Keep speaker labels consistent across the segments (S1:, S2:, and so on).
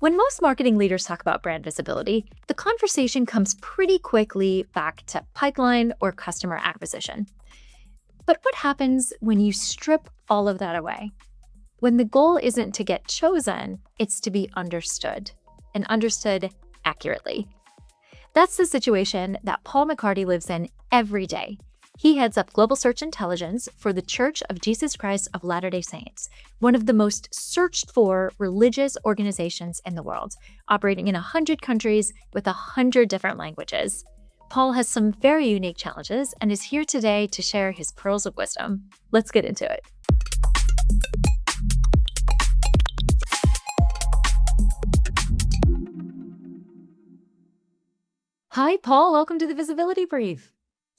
S1: When most marketing leaders talk about brand visibility, the conversation comes pretty quickly back to pipeline or customer acquisition. But what happens when you strip all of that away? When the goal isn't to get chosen, it's to be understood, and understood accurately. That's the situation that Paul McHardy lives in every day. He heads up global search intelligence for the Church of Jesus Christ of Latter-day Saints, one of the most searched for religious organizations in the world, operating in 100 countries with 100 different languages. Paul has some very unique challenges and is here today to share his pearls of wisdom. Let's get into it. Hi, Paul. Welcome to the Visibility Brief.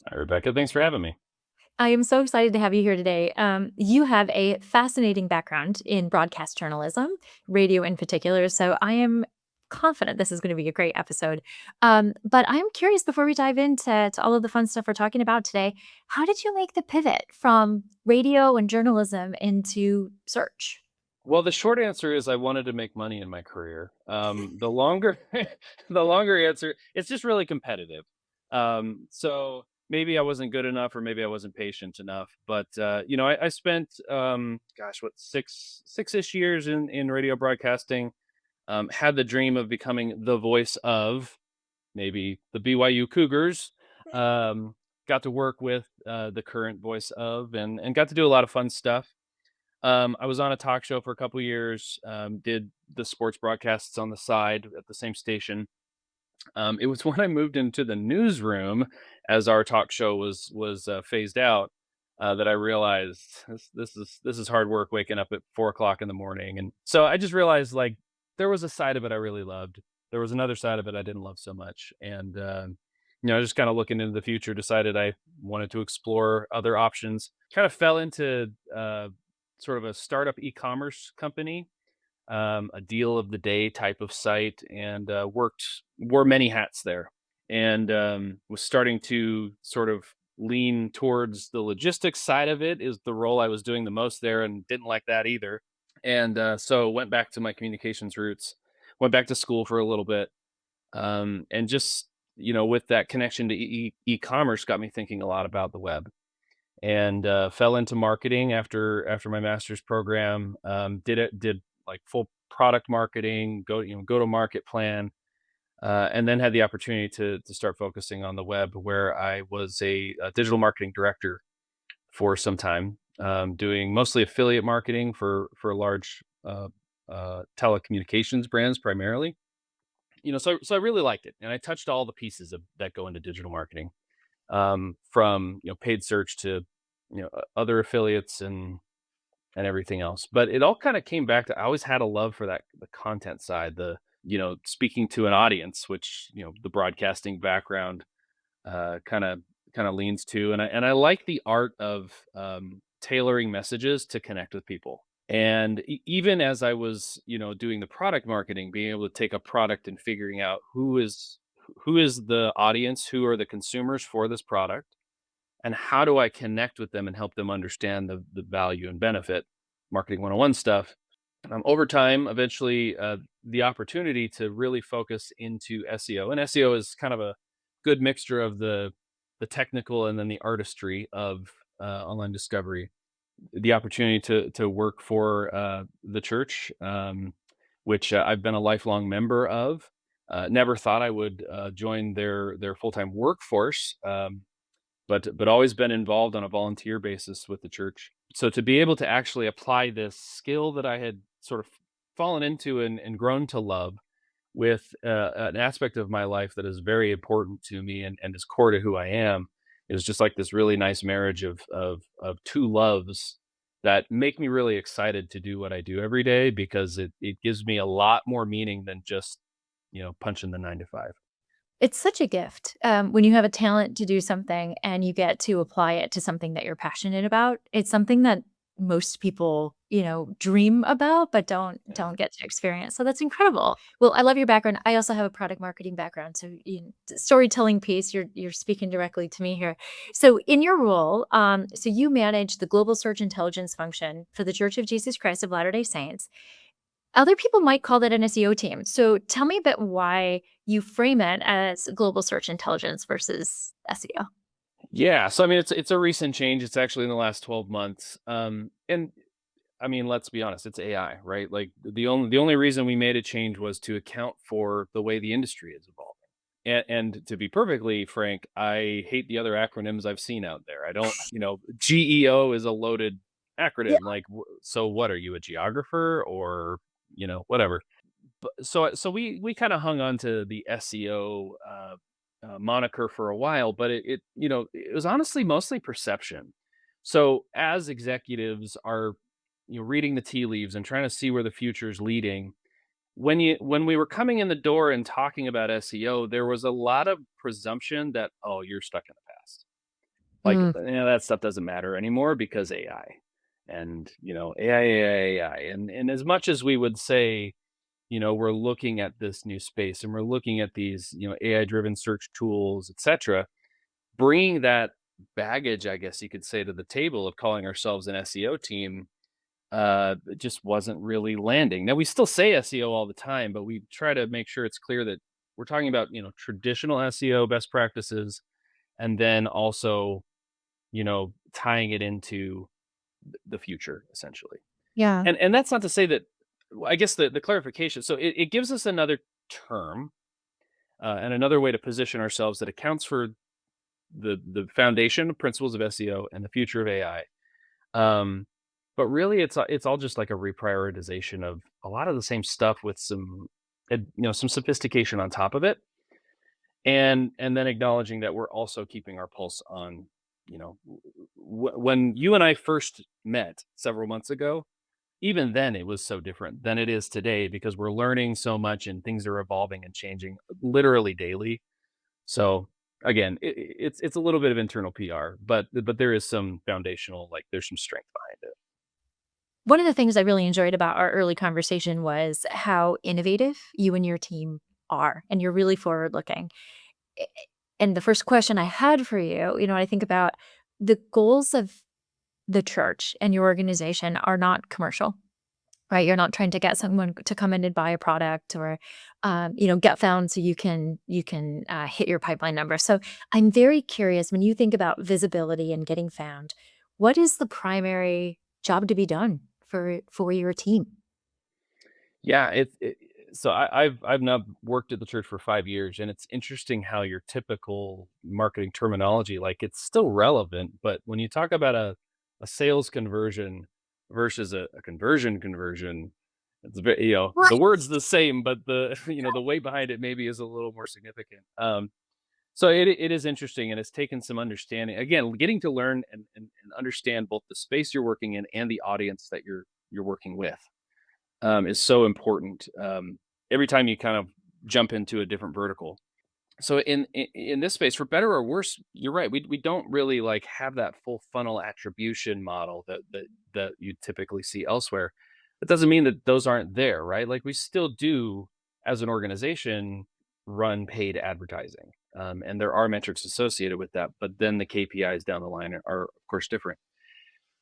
S2: Hi, Rebecca. Thanks for having me.
S1: I am so excited to have you here today. You have a fascinating background in broadcast journalism, radio in particular, so I am confident this is going to be a great episode. But I'm curious, before we dive into all of the fun stuff we're talking about today, how did you make the pivot from radio and journalism into search?
S2: Well, the short answer is I wanted to make money in my career. The longer, the longer answer, it's just really competitive. So maybe I wasn't good enough, or maybe I wasn't patient enough. But I spent, what, six-ish years in radio broadcasting. Had the dream of becoming the voice of maybe the BYU Cougars. Got to work with the current voice of, and got to do a lot of fun stuff. I was on a talk show for a couple years, did the sports broadcasts on the side at the same station. It was when I moved into the newsroom as our talk show was phased out, that I realized this is hard work, waking up at 4 o'clock in the morning. And so I just realized, like, there was a side of it I really loved. There was another side of it I didn't love so much. And just kind of looking into the future, decided I wanted to explore other options. Kind of fell into sort of a startup e-commerce company, a deal of the day type of site, and wore many hats there, and was starting to sort of lean towards the logistics side of it. Is the role I was doing the most there, and didn't like that either. And so went back to my communications roots, went back to school for a little bit, and just with that connection to e-commerce, got me thinking a lot about the web, and fell into marketing after my master's program. Did like full product marketing, go to market plan, and then had the opportunity to start focusing on the web, where I was a digital marketing director for some time, doing mostly affiliate marketing for large telecommunications brands primarily. So I really liked it, and I touched all the pieces that go into digital marketing, from paid search to other affiliates and everything else. But it all kind of came back to, I always had a love for the content side, the speaking to an audience, which the broadcasting background kind of leans to, and I like the art of tailoring messages to connect with people. And even as I was doing the product marketing, being able to take a product and figuring out who is the audience, who are the consumers for this product, and how do I connect with them and help them understand the value and benefit, marketing 101 stuff. Over time, eventually, the opportunity to really focus into SEO, and SEO is kind of a good mixture of the technical and then the artistry of online discovery. The opportunity to work for the church, which I've been a lifelong member of. Never thought I would join their full-time workforce, but always been involved on a volunteer basis with the church. So to be able to actually apply this skill that I had sort of fallen into and grown to love with an aspect of my life that is very important to me, and is core to who I am, is just like this really nice marriage of two loves that make me really excited to do what I do every day, because it gives me a lot more meaning than just punching the 9 to 5.
S1: It's such a gift when you have a talent to do something and you get to apply it to something that you're passionate about. It's something that most people, dream about, but don't get to experience. So that's incredible. Well, I love your background. I also have a product marketing background, so the storytelling piece, you're speaking directly to me here. So in your role, so you manage the global search intelligence function for the Church of Jesus Christ of Latter-day Saints. Other people might call that an SEO team. So tell me a bit why you frame it as global search intelligence versus SEO.
S2: Yeah, so I mean, it's a recent change. It's actually in the last 12 months. And I mean, let's be honest, it's AI, right? Like the only reason we made a change was to account for the way the industry is evolving. And to be perfectly frank, I hate the other acronyms I've seen out there. I don't, GEO is a loaded
S1: Yeah.
S2: acronym. Like, so what are you, a geographer or whatever? But so we kind of hung on to the SEO moniker for a while, but it was honestly mostly perception. So as executives are reading the tea leaves and trying to see where the future is leading, when we were coming in the door and talking about SEO, there was a lot of presumption that, oh, you're stuck in the past. Like,
S1: Mm,
S2: that stuff doesn't matter anymore because AI. And AI. And as much as we would say, we're looking at this new space and we're looking at these, AI driven search tools, etc. Bringing that baggage, I guess you could say, to the table of calling ourselves an SEO team, it just wasn't really landing. Now we still say SEO all the time, but we try to make sure it's clear that we're talking about, traditional SEO best practices, and then also, tying it into the future essentially.
S1: yeah.
S2: And that's not to say that, I guess the clarification. So it gives us another term, and another way to position ourselves that accounts for the foundation principles of SEO and the future of AI. Um, but really, it's all just like a reprioritization of a lot of the same stuff with some sophistication on top of it, and then acknowledging that we're also keeping our pulse on, when you and I first met several months ago. Even then, it was so different than it is today because we're learning so much and things are evolving and changing literally daily. So again, it's a little bit of internal PR, but there is some foundational, like there's some strength behind it.
S1: One of the things I really enjoyed about our early conversation was how innovative you and your team are, and you're really forward looking. And the first question I had for you, I think about the goals of the church and your organization are not commercial, right? You're not trying to get someone to come in and buy a product or, get found so you can hit your pipeline number. So I'm very curious when you think about visibility and getting found, what is the primary job to be done for your team?
S2: Yeah, so I've now worked at the church for 5 years, and it's interesting how your typical marketing terminology, like it's still relevant, but when you talk about a sales conversion versus a conversion, it's very, the
S1: Right.
S2: word's the same, but the the weight behind it maybe is a little more significant. So it is interesting, and it's taken some understanding. Again, getting to learn and understand both the space you're working in and the audience that you're working with, is so important. Every time you kind of jump into a different vertical. So in this space, for better or worse, you're right. We don't really like have that full funnel attribution model that you typically see elsewhere. That doesn't mean that those aren't there, right? Like we still do, as an organization, run paid advertising, and there are metrics associated with that. But then the KPIs down the line are of course different.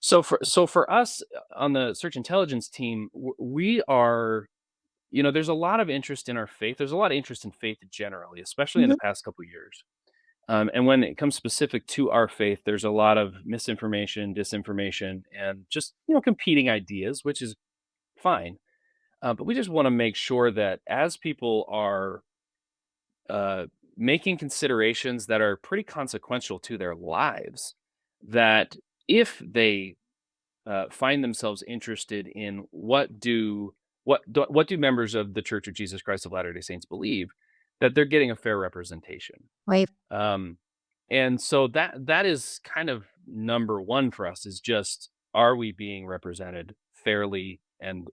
S2: So for us, on the search intelligence team, we are, there's a lot of interest in our faith. There's a lot of interest in faith generally, especially in the
S1: Mhm.
S2: past couple years. And when it comes specific to our faith, there's a lot of misinformation, disinformation, and just competing ideas, which is fine. But we just want to make sure that as people are uh, making considerations that are pretty consequential to their lives, that if they find themselves interested in what do members of the Church of Jesus Christ of Latter Day Saints believe, that they're getting a fair representation.
S1: Right.
S2: Um, and so that is kind of number one for us, is just, are we being represented fairly and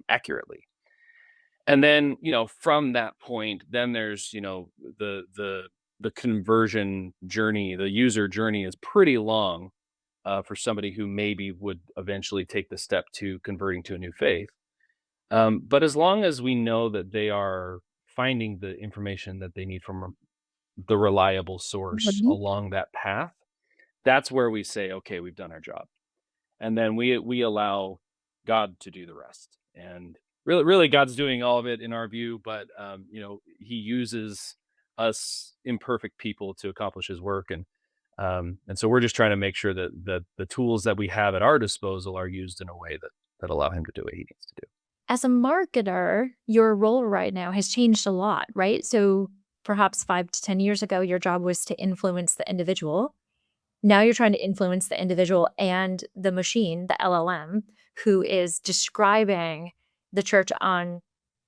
S2: accurately? And then from that point, then there's the conversion journey, the user journey is pretty long, for somebody who maybe would eventually take the step to converting to a new faith. But as long as we know that they are finding the information that they need from the reliable source
S1: Mhm.
S2: along that path, that's where we say, okay, we've done our job. And then we allow God to do the rest. And really God's doing all of it in our view, but he uses us imperfect people to accomplish his work. And so we're just trying to make sure that the tools that we have at our disposal are used in a way that allow him to do what he needs to do.
S1: As a marketer, your role right now has changed a lot, right? So perhaps 5 to 10 years ago, your job was to influence the individual. Now you're trying to influence the individual and the machine, the LLM, who is describing the church on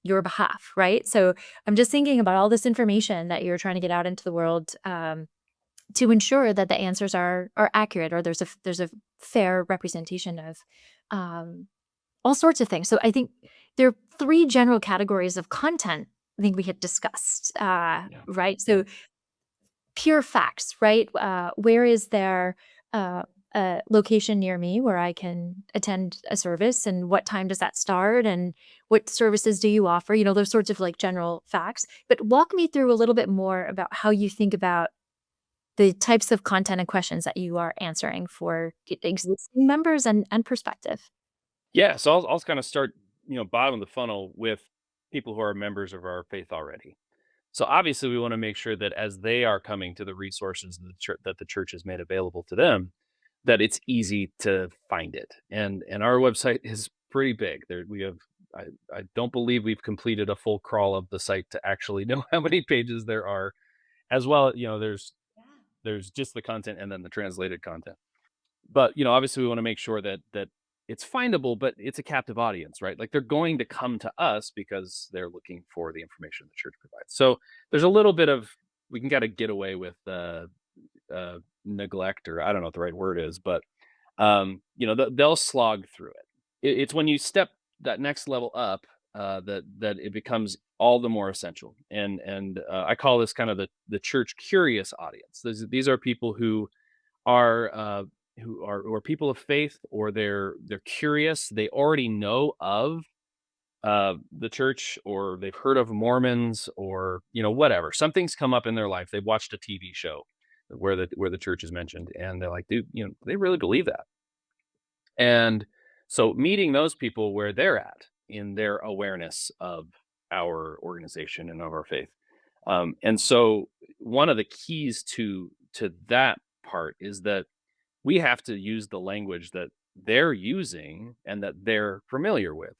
S1: your behalf, right? So I'm just thinking about all this information that you're trying to get out into the world, to ensure that the answers are accurate, or there's a fair representation of um, all sorts of things. So I think there are 3 general categories of content I think we had discussed,
S2: Yeah.
S1: right? So pure facts, right? Where is there a location near me where I can attend a service, and what time does that start, and what services do you offer? Those sorts of like general facts. But walk me through a little bit more about how you think about the types of content and questions that you are answering for existing members and perspective.
S2: Yeah, so I'll kind of start, bottom of the funnel with people who are members of our faith already. So obviously, we want to make sure that as they are coming to the resources that the church has made available to them, that it's easy to find it. And our website is pretty big. There we have. I don't believe we've completed a full crawl of the site to actually know how many pages there are. As well, there's just the content and then the translated content. But obviously we want to make sure that it's findable, but it's a captive audience, right? Like they're going to come to us because they're looking for the information the church provides. So there's a little bit of, we can kind of get away with neglect, or I don't know what the right word is, but they'll slog through it. It's when you step that next level up, that it becomes all the more essential. And I call this kind of the church curious audience. These are people are uh, who are people of faith, or they're curious. They already know of the church, or they've heard of Mormons, or whatever. Something's come up in their life. They've watched a TV show where the church is mentioned, and they're like, dude, they really believe that. And so meeting those people where they're at in their awareness of our organization and of our faith. And so one of the keys to that part is that we have to use the language that they're using and that they're familiar with.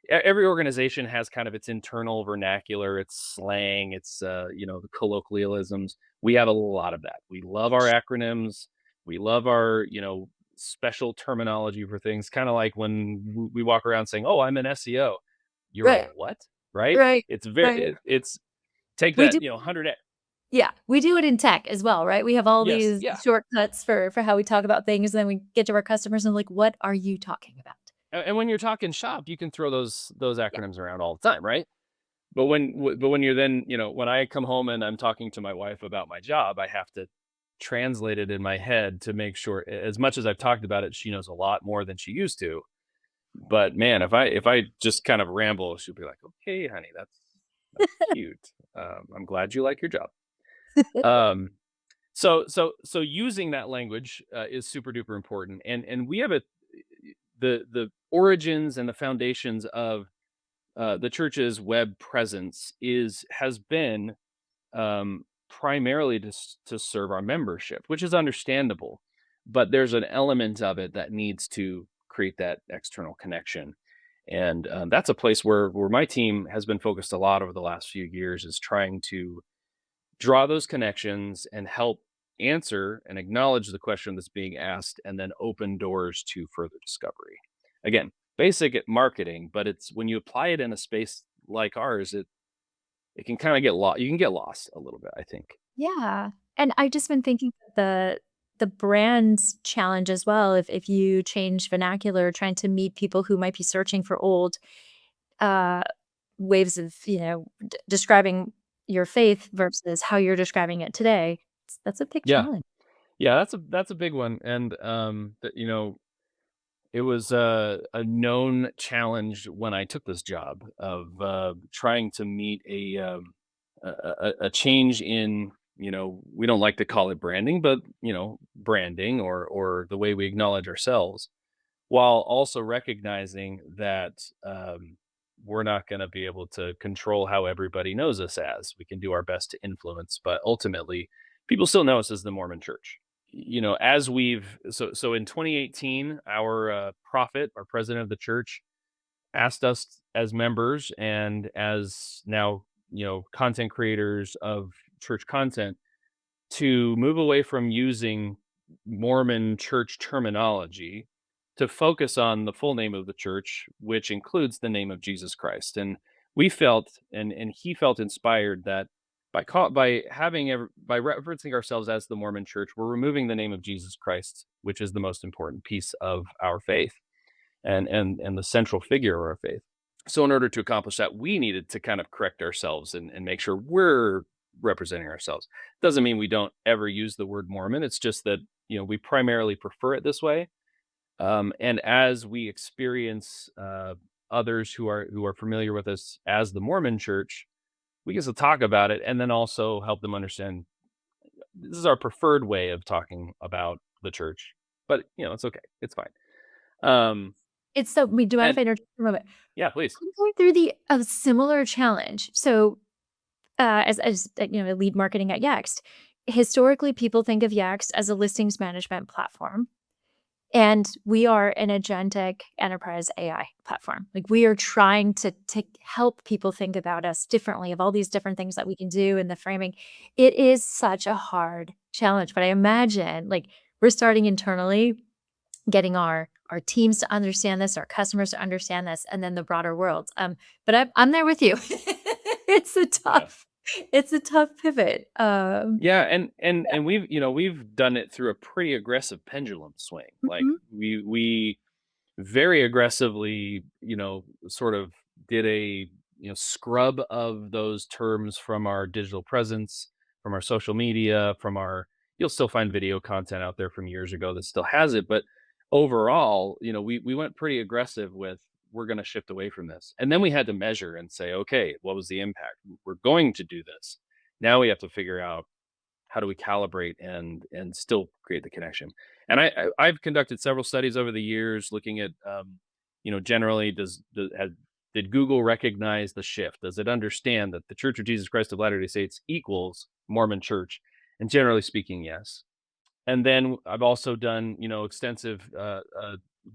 S2: Every organization has kind of its internal vernacular, its slang, its the colloquialisms. We have a lot of that. We love our acronyms. We love our special terminology for things. Kind of like when we walk around saying, "Oh, I'm an SEO." You're a
S1: Right,
S2: what? Right?
S1: right,
S2: It's
S1: right.
S2: it's take
S1: We
S2: that
S1: do
S2: 100.
S1: Yeah, we do it in tech as well, right? We have all
S2: Yes,
S1: these
S2: yeah.
S1: shortcuts for how we talk about things, and then we get to our customers and like, "What are you talking about?"
S2: And when you're talking shop, you can throw those
S1: Yeah.
S2: acronyms around all the time, right? But when you're then, when I come home and I'm talking to my wife about my job, I have to translate it in my head to make sure, as much as I've talked about it, she knows a lot more than she used to. But man, if I just kind of ramble, she'll be like, "Okay, honey, that's cute. I'm glad you like your job." Um, so using that language is super duper important, and we have the origins and the foundations of the church's web presence has been primarily to serve our membership, which is understandable. But there's an element of it that needs to create that external connection, and that's a place where my team has been focused a lot over the last few years, is trying to draw those connections and help answer and acknowledge the question that's being asked, and then open doors to further discovery. Again, basic at marketing, but it's when you apply it in a space like ours, it can kind of get lost. You can get lost a little bit, I think.
S1: Yeah, and I've just been thinking the brand's challenge as well, if you change vernacular trying to meet people who might be searching for old, uh, waves of, describing your faith versus how you're describing it today, that's a big
S2: Yeah,
S1: challenge.
S2: yeah, that's a big one, and it was a known challenge when I took this job of trying to meet a change in, we don't like to call it branding, but branding, or the way we acknowledge ourselves, while also recognizing that we're not going to be able to control how everybody knows us as. We can do our best to influence, but ultimately, people still know us as the Mormon Church. As so in 2018, our prophet, our president of the church, asked us as members and as now content creators of church content to move away from using Mormon church terminology to focus on the full name of the church, which includes the name of Jesus Christ. And we felt, and he felt inspired that by referencing ourselves as the Mormon Church, we're removing the name of Jesus Christ, which is the most important piece of our faith and the central figure of our faith. So in order to accomplish that, we needed to kind of correct ourselves and make sure we're representing ourselves. Doesn't mean we don't ever use the word Mormon. It's just that we primarily prefer it this way. And as we experience others who are familiar with us as the Mormon Church, we get to talk about it and then also help them understand this is our preferred way of talking about the church. But it's okay. It's fine.
S1: It's so we do you mind if
S2: And
S1: I interrupt for a moment?
S2: yeah, please.
S1: I'm going through a similar challenge. So, lead marketing at Yext, historically, people think of Yext as a listings management platform, and we are an agentic enterprise AI platform. Like, we are trying to help people think about us differently, of all these different things that we can do in the framing. It is such a hard challenge, but I imagine, like, we're starting internally, getting our teams to understand this, our customers to understand this, and then the broader world. But I'm there with you. It's a
S2: Yeah.
S1: tough it's a tough pivot.
S2: Yeah, and we've done it through a pretty aggressive pendulum swing. Like
S1: Mhm.
S2: we very aggressively, sort of did a scrub of those terms from our digital presence, from our social media, from our you'll still find video content out there from years ago that still has it, but overall, we went pretty aggressive with we're going to shift away from this. And then we had to measure and say, okay, what was the impact? We're going to do this. Now we have to figure out how do we calibrate and still create the connection. And I've conducted several studies over the years looking at generally did Google recognize the shift? Does it understand that the Church of Jesus Christ of Latter-day Saints equals Mormon Church? And generally speaking, yes. And then I've also done extensive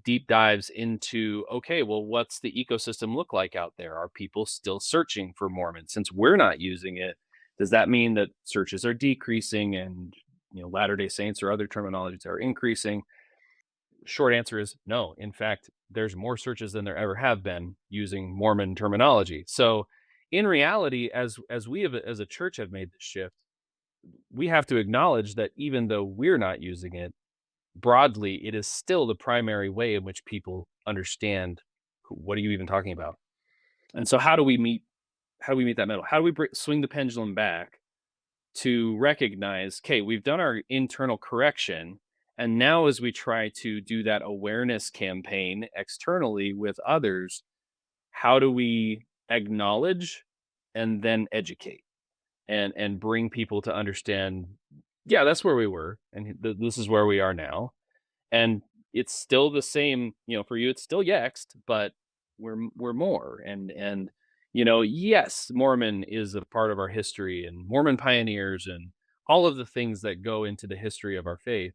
S2: deep dives into, okay, well, what's the ecosystem look like out there? Are people still searching for Mormon? Since we're not using it, does that mean that searches are decreasing and Latter-day Saints or other terminologies are increasing? Short answer is no. In fact, there's more searches than there ever have been using Mormon terminology. So in reality, as we have as a church have made this shift, we have to acknowledge that even though we're not using it broadly, it is still the primary way in which people understand what are you even talking about. And so how do we meet that middle? How do we swing the pendulum back to recognize, okay, we've done our internal correction. And now, as we try to do that awareness campaign externally with others, how do we acknowledge and then educate and bring people to understand, yeah, that's where we were, and this is where we are now, and it's still the same. For you, it's still Yext, but we're more, and yes, Mormon is a part of our history and Mormon pioneers and all of the things that go into the history of our faith.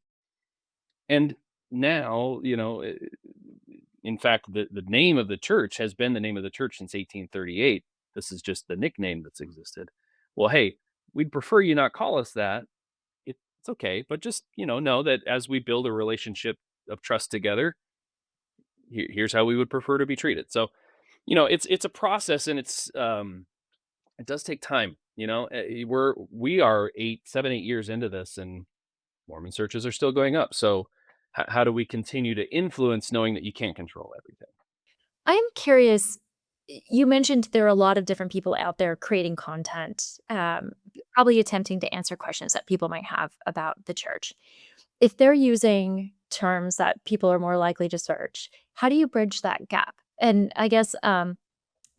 S2: And now, in fact, the name of the church has been the name of the church since 1838. This is just the nickname that's existed. Well, hey, we'd prefer you not call us that. It's okay, but just know that as we build a relationship of trust together, here's how we would prefer to be treated. So it's a process, and it does take time. We are 7 8 years into this, and Mormon searches are still going up. So how do we continue to influence, knowing that you can't control everything?
S1: I am curious, you mentioned there are a lot of different people out there creating content, probably attempting to answer questions that people might have about the church. If they're using terms that people are more likely to search, how do you bridge that gap? And I guess, I'm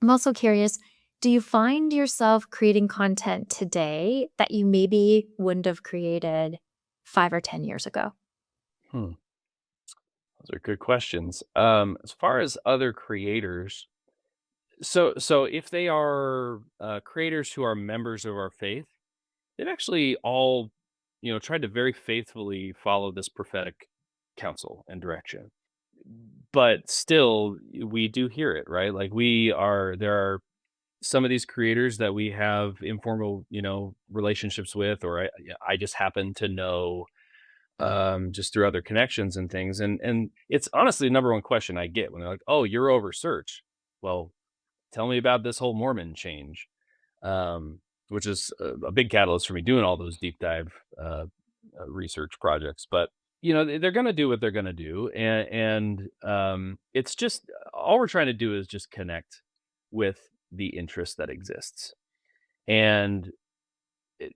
S1: also curious, do you find yourself creating content today that you maybe wouldn't have created 5 or 10 years ago?
S2: Hmm. Those are good questions. As far as other creators, So if they are creators who are members of our faith, they've actually all, tried to very faithfully follow this prophetic counsel and direction. But still, we do hear it, right? Like there are some of these creators that we have informal, relationships with, or I just happen to know just through other connections and things. And it's honestly the number one question I get when they're like, "Oh, you're over search." Well, tell me about this whole Mormon change, which is a big catalyst for me doing all those deep dive research projects. But they're going to do what they're going to do, and it's just all we're trying to do is just connect with the interest that exists, and it,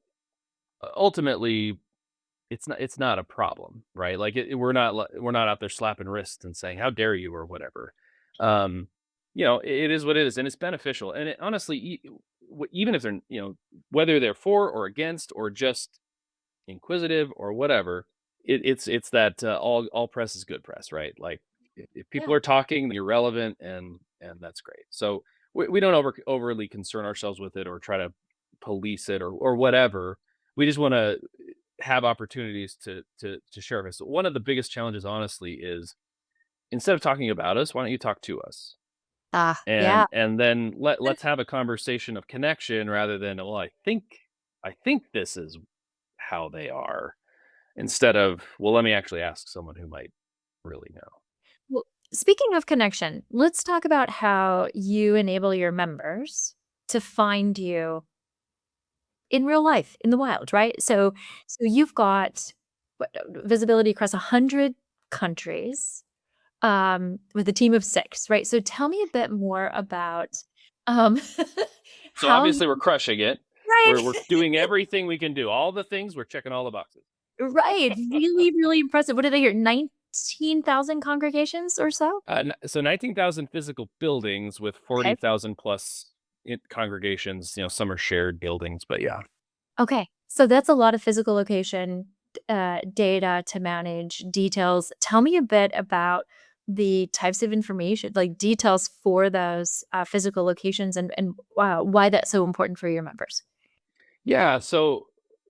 S2: ultimately it's not a problem, right? Like we're not out there slapping wrists and saying how dare you or whatever. Um, it is what it is, and it's beneficial. And honestly, even if they're whether they're for or against or just inquisitive or whatever, it's that all press is good press, right? Like if people
S1: Yeah.
S2: are talking, you're relevant, and that's great. So we don't overly concern ourselves with it or try to police it or whatever. We just want to have opportunities to share this. One of the biggest challenges, honestly, is instead of talking about us, why don't you talk to us?
S1: Ah, yeah.
S2: And then let's have a conversation of connection rather than, well, I think this is how they are, instead of, well, let me actually ask someone who might really know.
S1: Well, speaking of connection, let's talk about how you enable your members to find you in real life, in the wild, right? So you've got visibility across 100 countries, with a team of 6, right? So tell me a bit more about, um,
S2: So
S1: how
S2: obviously we're
S1: you
S2: crushing it. We're
S1: right,
S2: doing everything we can do. All the things, we're checking all the boxes.
S1: right, really, really impressive. What did I hear? 19,000 congregations or so?
S2: So 19,000 physical buildings with
S1: Okay.
S2: 40,000 plus congregations. Some are shared buildings, but yeah.
S1: Okay. So that's a lot of physical location, data to manage, details. Tell me a bit about the types of information, like details for those physical locations, and wow, why that's so important for your members.
S2: Yeah, so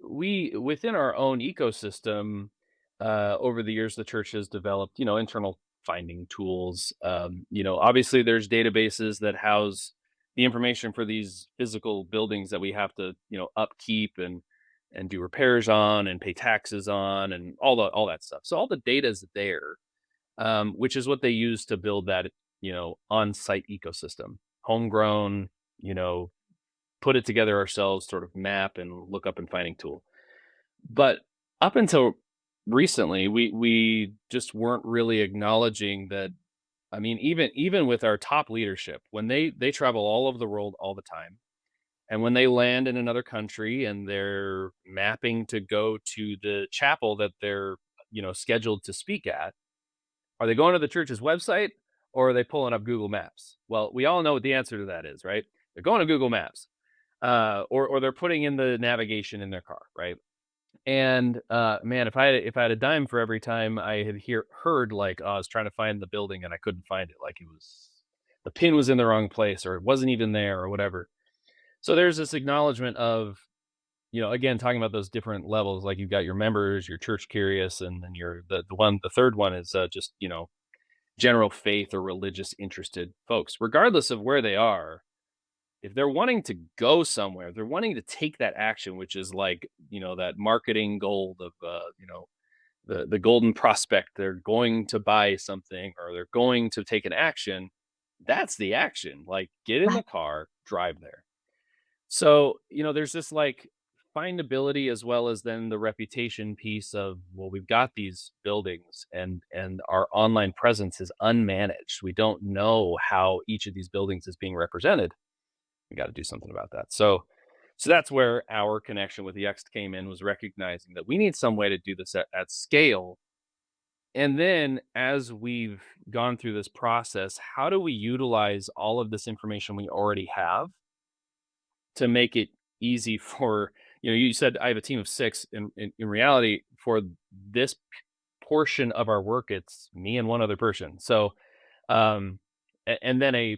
S2: we within our own ecosystem, over the years, the church has developed, internal finding tools. Obviously, there's databases that house the information for these physical buildings that we have to, upkeep and do repairs on and pay taxes on and all that stuff. So all the data is there, which is what they use to build that, on-site ecosystem, homegrown, you know, put it together ourselves sort of map and look up and finding tool. But up until recently, we just weren't really acknowledging that. I mean, even with our top leadership, when they travel all over the world all the time, and when they land in another country and they're mapping to go to the chapel that they're, scheduled to speak at, are they going to the church's website or are they pulling up Google Maps? Well, we all know what the answer to that is, right? They're going to Google Maps, or they're putting in the navigation in their car, right? And man, if I had a dime for every time I had heard, like, oh, I was trying to find the building and I couldn't find it, like it was the pin was in the wrong place or it wasn't even there or whatever. So there's this acknowledgement of, again, talking about those different levels. Like you've got your members, your church curious, and then the third one is just general faith or religious interested folks, regardless of where they are. If they're wanting to go somewhere, if they're wanting to take that action, which is like, that marketing gold of, the golden prospect, they're going to buy something or they're going to take an action. That's the action. Like get in
S1: Right.
S2: the car, drive there. So, there's this like findability as well as then the reputation piece of, well, we've got these buildings and our online presence is unmanaged. We don't know how each of these buildings is being represented. We got to do something about that. So that's where our connection with Yext came in, was recognizing that we need some way to do this at scale. And then as we've gone through this process, how do we utilize all of this information we already have to make it easy for, you said I have a team of 6. In reality, for this portion of our work, it's me and one other person. So, and then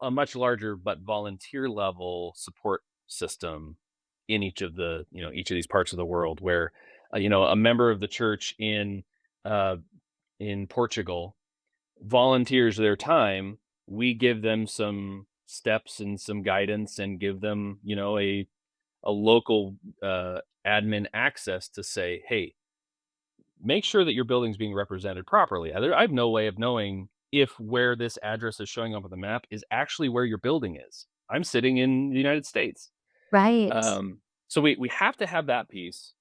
S2: a much larger but volunteer level support system in each of the each of these parts of the world where a member of the church uh, in Portugal volunteers their time. We give them some steps and some guidance and give them a local admin access to say, hey, make sure that your building's being represented properly. I have no way of knowing if where this address is showing up on the map is actually where your building is. I'm sitting in the United States.
S1: Right.
S2: So we have to have that piece,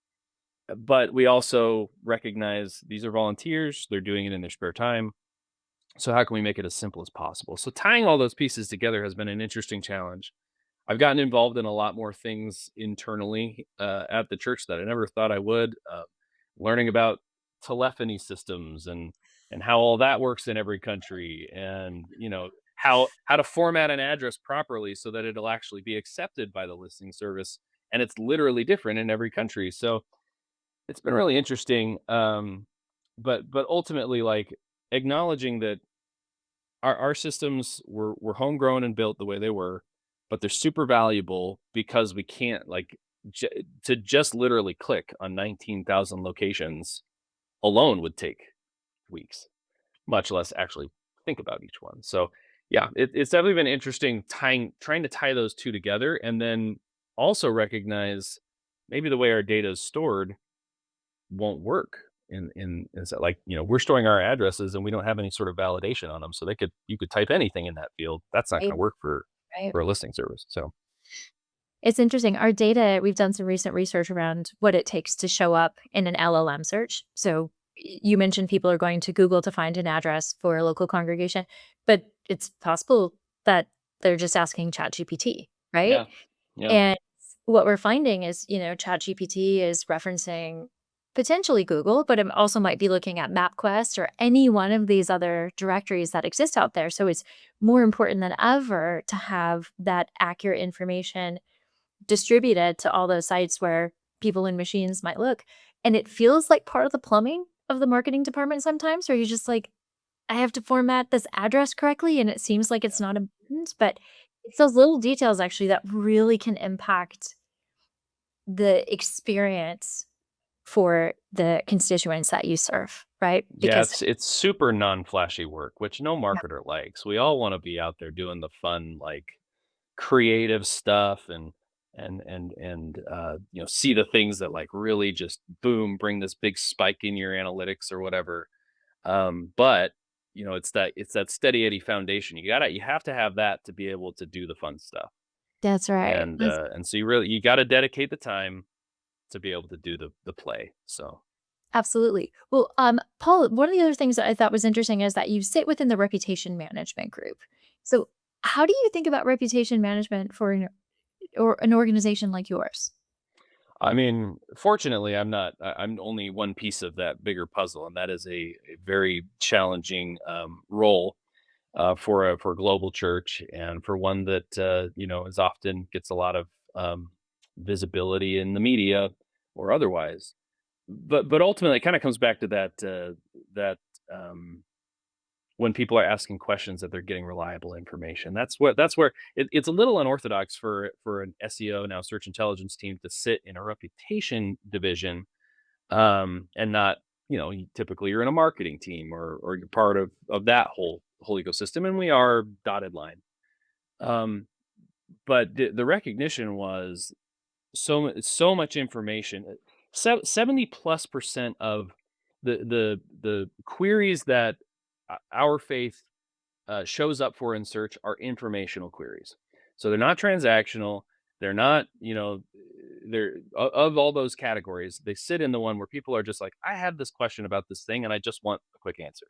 S2: but we also recognize these are volunteers. They're doing it in their spare time. So how can we make it as simple as possible? So tying all those pieces together has been an interesting challenge. I've gotten involved in a lot more things internally at the church that I never thought I would. Learning about telephony systems and how all that works in every country, and how to format an address properly so that it'll actually be accepted by the listening service, and it's literally different in every country. So it's been really interesting. But ultimately, like, acknowledging that our systems were homegrown and built the way they were, but they're super valuable because we can't, like, to just literally click on 19,000 locations alone would take weeks, much less actually think about each one. So yeah, it's definitely been interesting trying to tie those two together, and then also recognize maybe the way our data is stored won't work in so, like, we're storing our addresses and we don't have any sort of validation on them, so you could type anything in that field. That's not
S1: Right.
S2: going to work for
S1: Right.
S2: a listing service. So
S1: It's interesting. Our data, we've done some recent research around what it takes to show up in an LLM search. So you mentioned people are going to Google to find an address for a local congregation, but it's possible that they're just asking ChatGPT, right?
S2: yeah, yeah,
S1: And what we're finding is, ChatGPT is referencing potentially Google, but it also might be looking at MapQuest or any one of these other directories that exist out there. So it's more important than ever to have that accurate information distributed to all those sites where people and machines might look. And it feels like part of the plumbing of the marketing department sometimes, where you're just like, I have to format this address correctly, and it seems like it's
S2: yeah.
S1: not important, but it's those little details actually that really can impact the experience for the constituents that you serve, right?
S2: Yeah,
S1: Because
S2: it's super non-flashy work, which no
S1: yeah,
S2: marketer likes. We all want to be out there doing the fun, like, creative stuff, and see the things that, like, really just boom, bring this big spike in your analytics or whatever. But it's that steady Eddie foundation. You have to have that to be able to do the fun stuff.
S1: that's right.
S2: And so you got to dedicate the time to be able to do the play. So
S1: Absolutely. Well, Paul, one of the other things that I thought was interesting is that you sit within the reputation management group. So, how do you think about reputation management for an organization like yours?
S2: I mean, fortunately, I'm not. I'm only one piece of that bigger puzzle, and that is a very challenging role for a global church, and for one that is often gets a lot of visibility in the media or otherwise. But ultimately, it kind of comes back to that when people are asking questions, that they're getting reliable information. That's where it's a little unorthodox for an SEO, now search intelligence, team to sit in a reputation division, and not, typically you're in a marketing team, or you're part of that whole ecosystem, and we are dotted line. Um, but the recognition was so much information. 70+% of the queries that our faith shows up for in search are informational queries. So they're not transactional. They're not, they're of all those categories, they sit in the one where people are just like, I have this question about this thing and I just want a quick answer.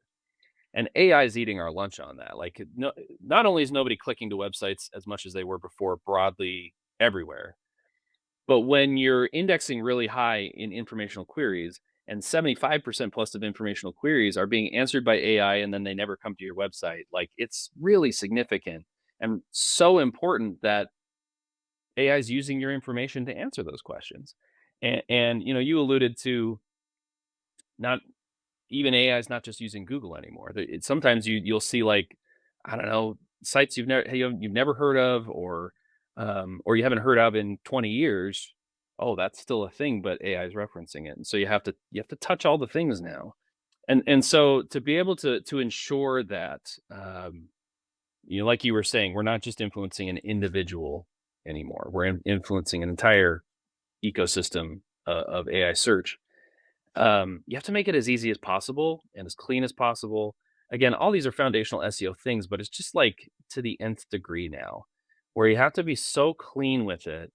S2: And AI is eating our lunch on that. Like, no, not only is nobody clicking to websites as much as they were before broadly everywhere, but when you're indexing really high in informational queries, and 75% plus of informational queries are being answered by AI and then they never come to your website, like, it's really significant and so important that AI is using your information to answer those questions. And you alluded to, not even AI is not just using Google anymore. Sometimes you'll see, like, I don't know, sites you've never heard of, or you haven't heard of in 20 years. Oh, that's still a thing, but AI is referencing it, and so you have to touch all the things now. And so to be able to ensure that, like you were saying, we're not just influencing an individual anymore. We're influencing an entire ecosystem of AI search. You have to make it as easy as possible and as clean as possible. Again, all these are foundational SEO things, but it's just like to the nth degree now, where you have to be so clean with it,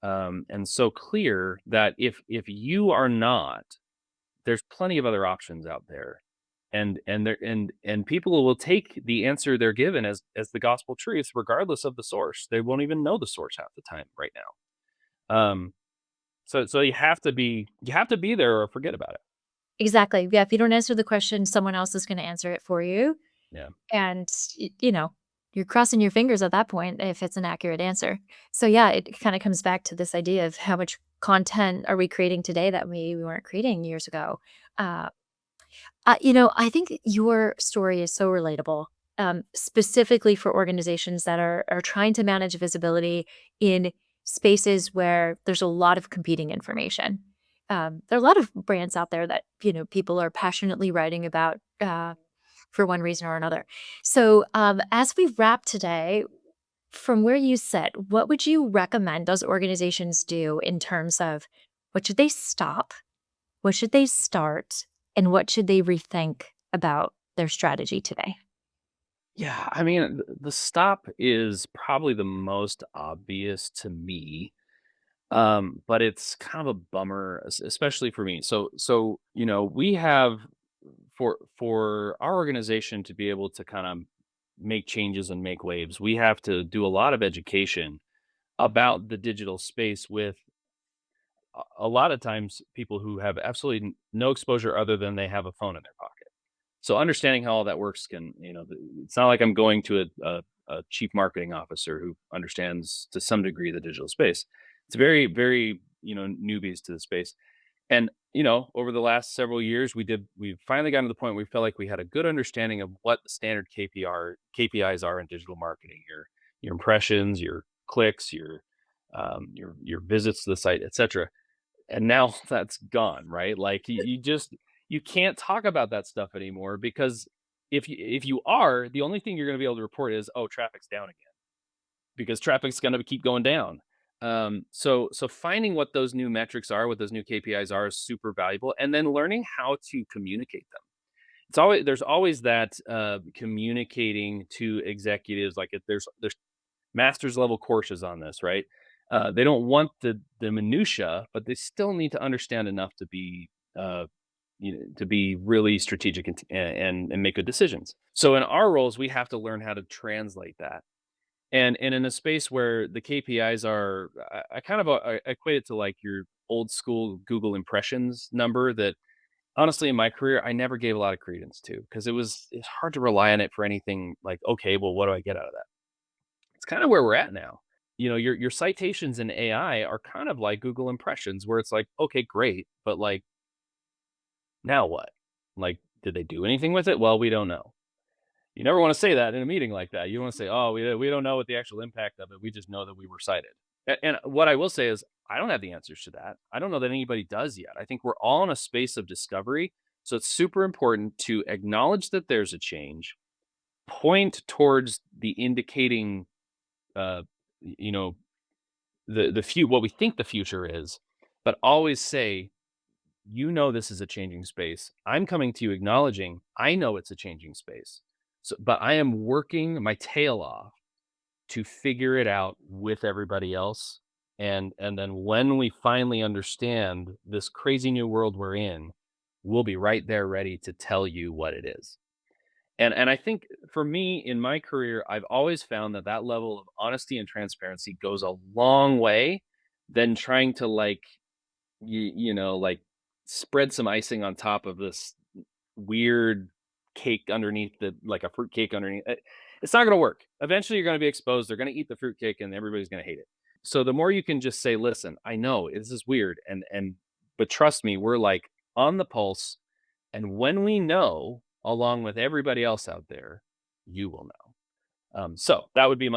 S2: and so clear that if you are not, there's plenty of other options out there, and people will take the answer they're given as the gospel truth, regardless of the source. They won't even know the source half the time right now. So you have to be there or forget about it.
S1: Exactly. Yeah, if you don't answer the question, someone else is gonna answer it for you,
S2: Yeah.
S1: and, you're crossing your fingers at that point if it's an accurate answer. So, yeah, it kinda comes back to this idea of how much content are we creating today that we weren't creating years ago. Uh I think your story is so relatable, specifically for organizations that are trying to manage visibility in spaces where there's a lot of competing information. There are a lot of brands out there that people are passionately writing about for one reason or another. So, as we wrap today, from where you sit, what would you recommend those organizations do in terms of what should they stop? What should they start? And what should they rethink about their strategy today?
S2: Yeah, I mean, the stop is probably the most obvious to me, but it's kind of a bummer, especially for me. So we have, for our organization to be able to kind of make changes and make waves, we have to do a lot of education about the digital space with a lot of times people who have absolutely no exposure other than they have a phone in their pocket. So understanding how all that works it's not like I'm going to a chief marketing officer who understands to some degree the digital space. It's very, very, newbies to the space. And, over the last several years, we've finally gotten to the point where we felt like we had a good understanding of what the standard KPIs are in digital marketing, your impressions, your clicks, your visits to the site, etc. And now that's gone, right? Like you can't talk about that stuff anymore, because if you are, the only thing you're going to be able to report is, oh, traffic's down again, because traffic's going to keep going down. So finding what those new metrics are, what those new KPIs are, is super valuable, and then learning how to communicate them. There's always that communicating to executives, like if there's master's level courses on this, right? They don't want the minutia, but they still need to understand enough to be really strategic and make good decisions. So in our roles, we have to learn how to translate that. And in a space where the KPIs are, I kind of equate it to like your old school Google impressions number that honestly in my career I never gave a lot of credence to, because it's hard to rely on it for anything. Like, okay, well, what do I get out of that? It's kind of where we're at now. Your citations in AI are kind of like Google impressions, where it's like, okay, great, but like, now what? Like, did they do anything with it? Well, we don't know. You never want to say that in a meeting like that. You want to say, oh, we don't know what the actual impact of it. We just know that we were cited. And what I will say is, I don't have the answers to that. I don't know that anybody does yet. I think we're all in a space of discovery. So it's super important to acknowledge that there's a change, point towards the indicating, uh, you know, the few what we think the future is, but always say, this is a changing space. I'm coming to you acknowledging I know it's a changing space. So, but I am working my tail off to figure it out with everybody else. And then when we finally understand this crazy new world we're in, we'll be right there ready to tell you what it is. And I think for me in my career, I've always found that that level of honesty and transparency goes a long way than trying to like like spread some icing on top of this weird cake underneath, like a fruit cake underneath. It's not going to work. Eventually, you're going to be exposed. They're going to eat the fruit cake, and everybody's going to hate it. So the more you can just say, "Listen, I know this is weird, but trust me, we're like on the pulse, and when we know, along with everybody else out there, you will know." So that would be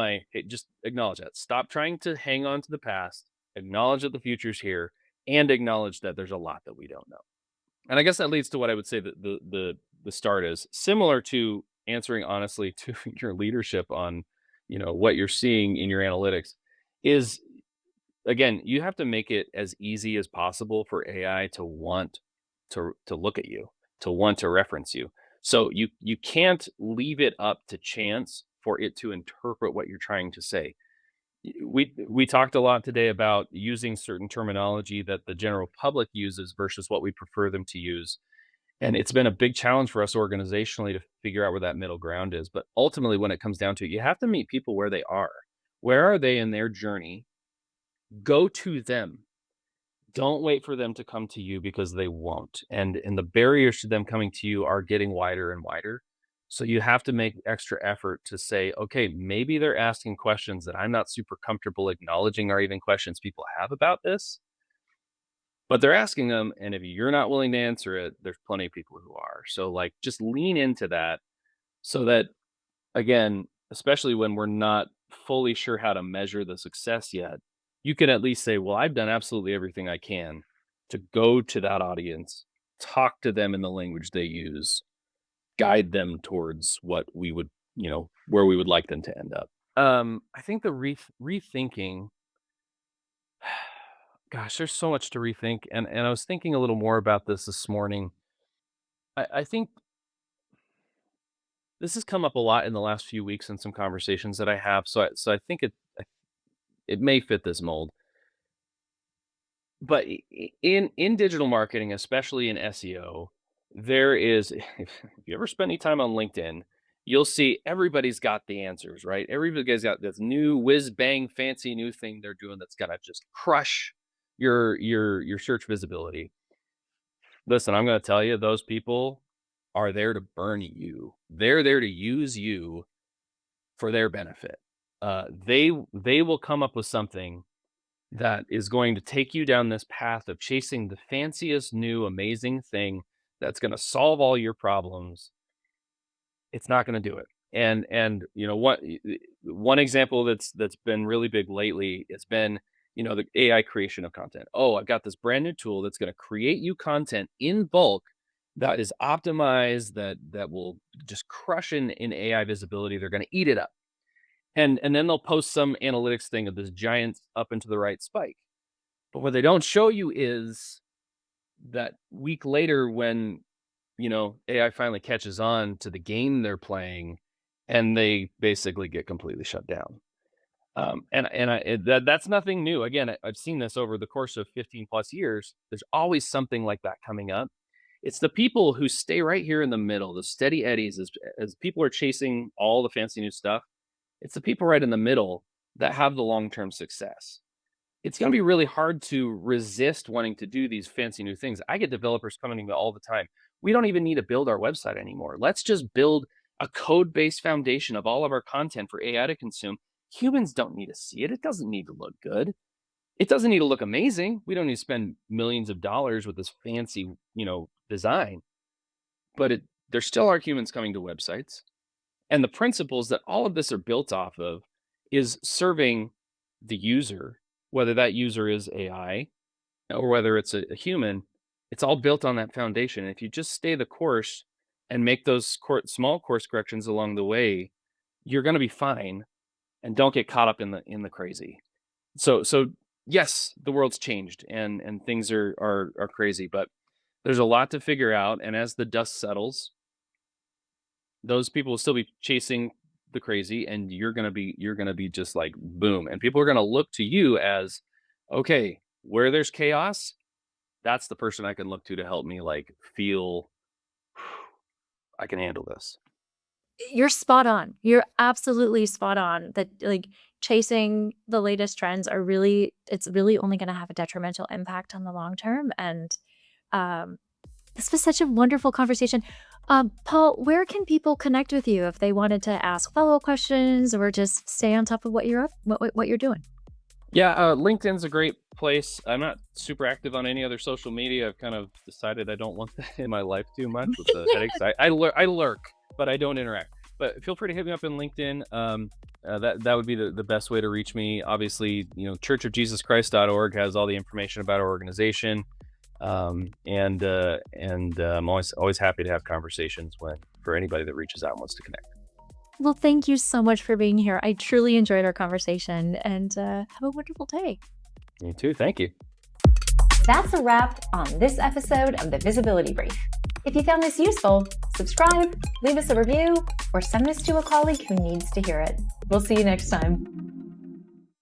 S2: just acknowledge that. Stop trying to hang on to the past, acknowledge that the future's here, and acknowledge that there's a lot that we don't know. And I guess that leads to what I would say that the start is similar to answering honestly to your leadership on, what you're seeing in your analytics is, again, you have to make it as easy as possible for AI to want to look at you, to want to reference you. So you can't leave it up to chance for it to interpret what you're trying to say. We talked a lot today about using certain terminology that the general public uses versus what we prefer them to use. And it's been a big challenge for us organizationally to figure out where that middle ground is. But ultimately, when it comes down to it, you have to meet people where they are. Where are they in their journey? Go to them. Don't wait for them to come to you because they won't. And the barriers to them coming to you are getting wider and wider. So you have to make extra effort to say, okay, maybe they're asking questions that I'm not super comfortable acknowledging or even questions people have about this, but they're asking them. And if you're not willing to answer it, there's plenty of people who are. So like just lean into that so that, again, especially when we're not fully sure how to measure the success yet, you can at least say, well, I've done absolutely everything I can to go to that audience, talk to them in the language they use, guide them towards what we would, where we would like them to end up. I think the rethinking, gosh, there's so much to rethink. And I was thinking a little more about this morning. I think this has come up a lot in the last few weeks in some conversations that I have. So I think it may fit this mold. But in digital marketing, especially in SEO, there is if you ever spend any time on LinkedIn, you'll see everybody's got the answers, right? Everybody's got this new whiz bang fancy new thing they're doing that's gonna just crush your search visibility. Listen, I'm gonna tell you, those people are there to burn you. They're there to use you for their benefit. They will come up with something that is going to take you down this path of chasing the fanciest new amazing thing that's going to solve all your problems. It's not going to do it. And what one example that's been really big lately has been, the AI creation of content. Oh, I've got this brand new tool that's going to create you content in bulk that is optimized, that will just crush in AI visibility. They're going to eat it up. And then they'll post some analytics thing of this giant up into the right spike. But what they don't show you is that week later when, AI finally catches on to the game they're playing and they basically get completely shut down. That's nothing new. Again, I've seen this over the course of 15 plus years. There's always something like that coming up. It's the people who stay right here in the middle, the steady eddies, as people are chasing all the fancy new stuff. It's the people right in the middle that have the long-term success. It's going to be really hard to resist wanting to do these fancy new things. I get developers coming to me all the time. We don't even need to build our website anymore. Let's just build a code-based foundation of all of our content for AI to consume. Humans don't need to see it. It doesn't need to look good. It doesn't need to look amazing. We don't need to spend millions of dollars with this fancy, design. But there still are humans coming to websites. And the principles that all of this are built off of is serving the user, whether that user is AI or whether it's a human. It's all built on that foundation. And if you just stay the course and make those small course corrections along the way, you're going to be fine, and don't get caught up in the crazy. So yes, the world's changed and things are crazy, but there's a lot to figure out. And as the dust settles, those people will still be chasing the crazy, and you're going to be just like boom, and people are going to look to you as, okay, where there's chaos, that's the person I can look to help me like feel I can handle this.
S1: You're spot on. You're absolutely spot on that, like, chasing the latest trends it's really only going to have a detrimental impact on the long term. And this was such a wonderful conversation. Paul, where can people connect with you if they wanted to ask follow-up questions or just stay on top of what you're doing?
S2: Yeah, LinkedIn's a great place. I'm not super active on any other social media. I've kind of decided I don't want that in my life too much with the headaches. I lurk, but I don't interact. But feel free to hit me up in LinkedIn. That would be the best way to reach me. Obviously, churchofjesuschrist.org has all the information about our organization. And I'm always happy to have conversations for anybody that reaches out and wants to connect.
S1: Well, thank you so much for being here. I truly enjoyed our conversation, and have a wonderful day.
S2: You too. Thank you.
S1: That's a wrap on this episode of the Visibility Brief. If you found this useful, subscribe, leave us a review, or send this to a colleague who needs to hear it. We'll see you next time.